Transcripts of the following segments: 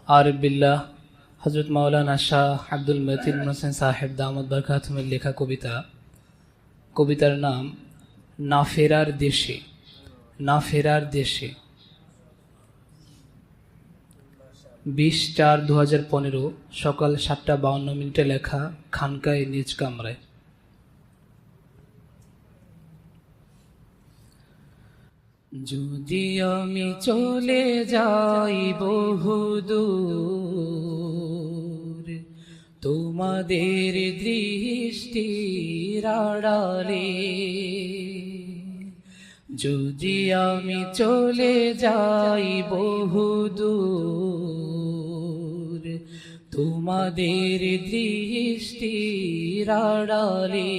आरिफ बिल्लाह हजरत मौलाना शाह আব্দুল মতিন হোসেন সাহেব দামত বরকাতুহুমের লেখা কবিতা। কবিতার নাম না ফেরার দেশে। না ফেরার দেশে 20/4/2015 সকাল 7:52 লেখা, খানকায় নিজ কামরায়। যদি আমি চলে যাই বহুদূর তোমাদের দৃষ্টির আড়ালে, যদি আমি চলে যাই বহুদূর তোমাদের দৃষ্টির আড়ালে,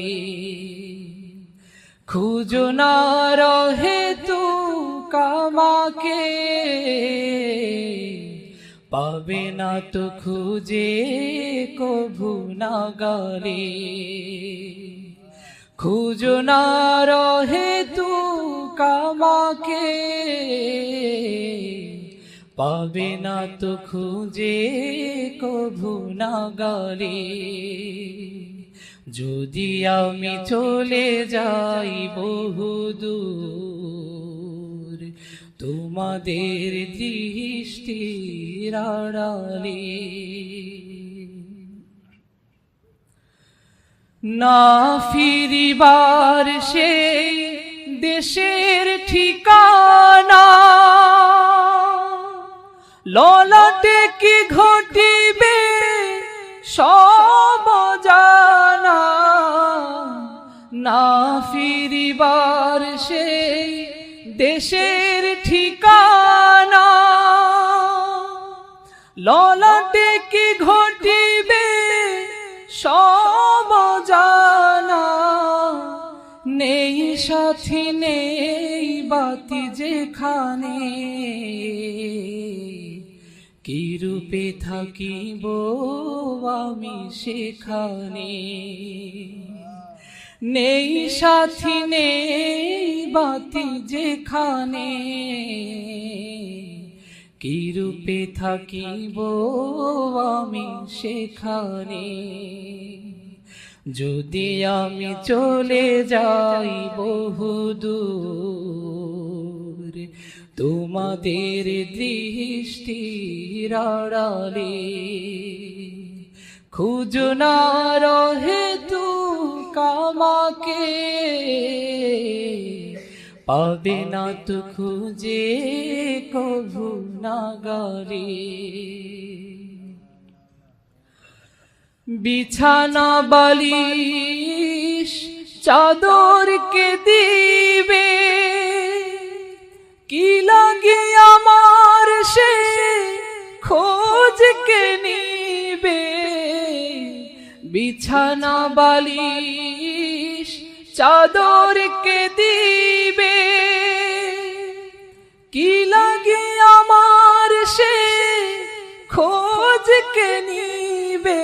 খুঁজো না রহে তু কামাকে, পাবে না তো খুঁজে কভু নাগালে, খুঁজো না রহে তু কামাকে, পাবে না তো খুঁজে কভু নাগালে, যদি আমি চলে যাই বহুদূর তোমাদের দৃষ্টির আড়ালে। না ফিরিবার সেই দেশের ঠিকানা, ললাটে কি ঘটিবে সব জানা, না ফিরিবার সেই দেশের ঠিকানা, ললাটে কি ঘটিবে সব জানা, নেই সাথী নেই বাতি যেখানে, কি রূপে থাকিব আমি সেখানে, নেই সাথী নেই বাতি যেখানে, কি রূপে থাকিব আমি সেখানে, যদি আমি চলে যাই বহুদূর তোমাদের দৃষ্টির আড়ালে, খুঁজো না রহে তু কামাকে, পাবে না তো খুঁজে কভু নাগালে, বিছানা বালিশ চাদরকে দিবে, কি লাগে আমার সে খোঁজ কে নিবে, বিছানা বালিশ চাদরকে দিবে, কি লাগে আমার সে খোঁজ কে নিবে,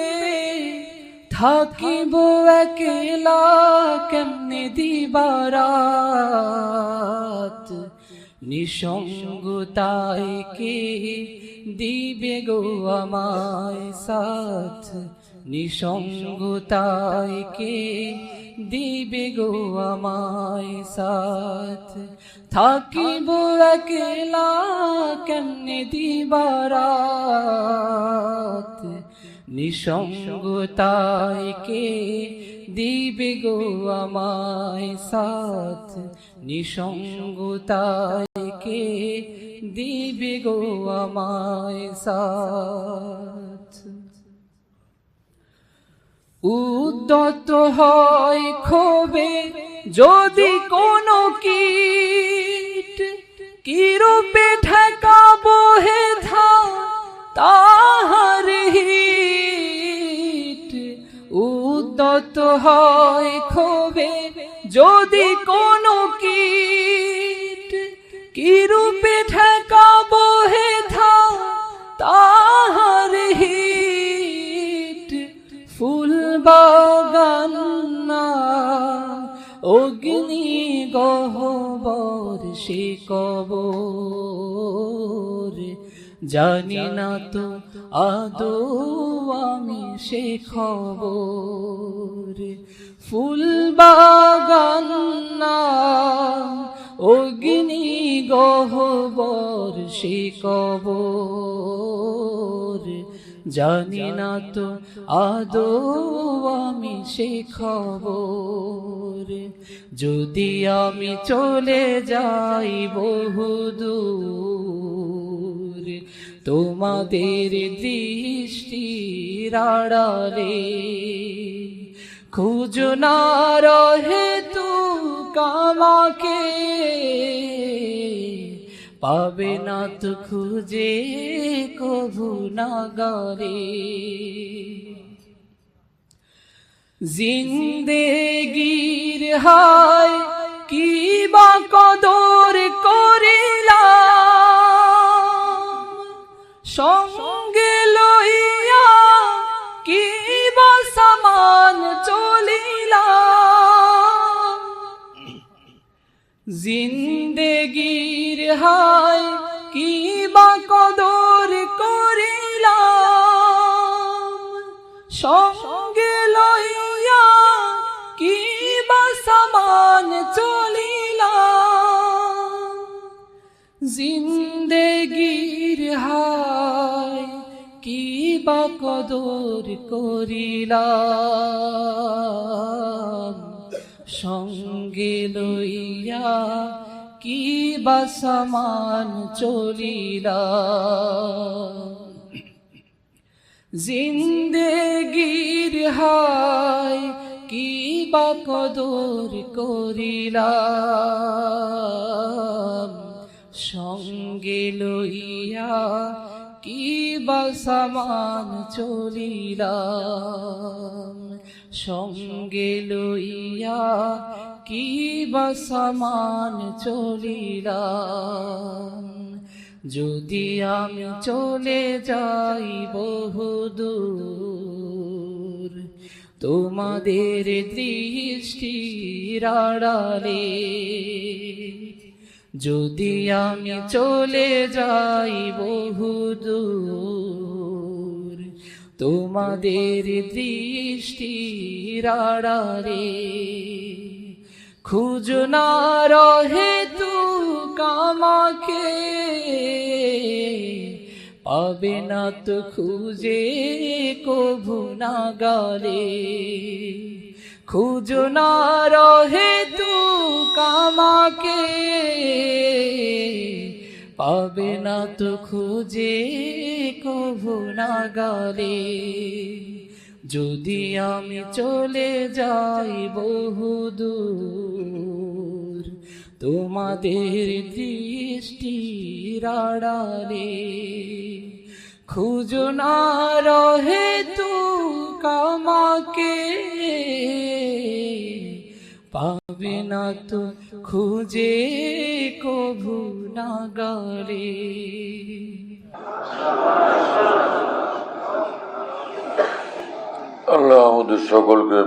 থাকিব একলা কেমনে দিবারাত, নিঃসঙ্গতায় কে দিবে গো আমায় সাথ, নিঃসঙ্গতায় কে দিবে গো আমায় সাথ, থাকিব একলা কেমনে দিবারাত, নিঃসঙ্গতায় কে দিবে গো আমায় সাথ, নিঃসঙ্গতায় কে দিবে গো আমায় সাথ। উদ্যত হয় ক্ষোভে যদি কোনো কীট, কি রূপে ঠেকাবো হে তাহার হিট, উদ্যত হয় ক্ষোভে যদি কোনো কীট, কি রূপে ঠেকাবো হে তাহার হিট, ফুল বাগান না অগ্নি গহ্বর সে কবর, জানি না তো আদৌ আমি সে খবর। ফুল বাগান না অগ্নি গহ্বর সে কবর। জানি না তো আদৌ আমি সে খবর। যদি আমি চলে যাই বহুদূর তোমাদের দৃষ্টির আড়ালে, খুঁজো না রহে তু কামাকে, পাবে না তো খুঁজে কভু নাগারে। জিন্দেগির হায় কি বা কদর করিলাম, সঙ্গে লইয়া কি বা সামান চলিলাম। জিন্দেগির হায় কি বা কদর করিলাম, সঙ্গে লইয়া কি বা সামান চলিলাম। জিন্দেগির হায় কি বা কদর করিলাম, সঙ্গে লইয়া কি বা সামান চলিলাম। জিন্দেগির হায় কি বা কদর করিলাম, সঙ্গে লইয়া কি বা সামান চলিলাম। সঙ্গে লইয়া কি বা সামান চলিলাম। যদি আমি চলে যাই বহুদূর তোমাদের দৃষ্টির আড়ালে, যদি আমি চলে যাই বহুদূর তোমাদের দৃষ্টির আড়ালে, খুঁজো না রহে তু কামাকে, পাবে না তো খুঁজে কভু নাগালে। খুঁজো না রহে তু কামাকে, পাবে না তো খুঁজে কভু নাগালে। যদি আমি চলে যাই বহুদূর তোমাদের দৃষ্টির আড়ালে, খুঁজো না রহে তু কামাকে, পাবে না তো খুঁজে কভু নাগালে। আল্লাহ আমাদের সকলকে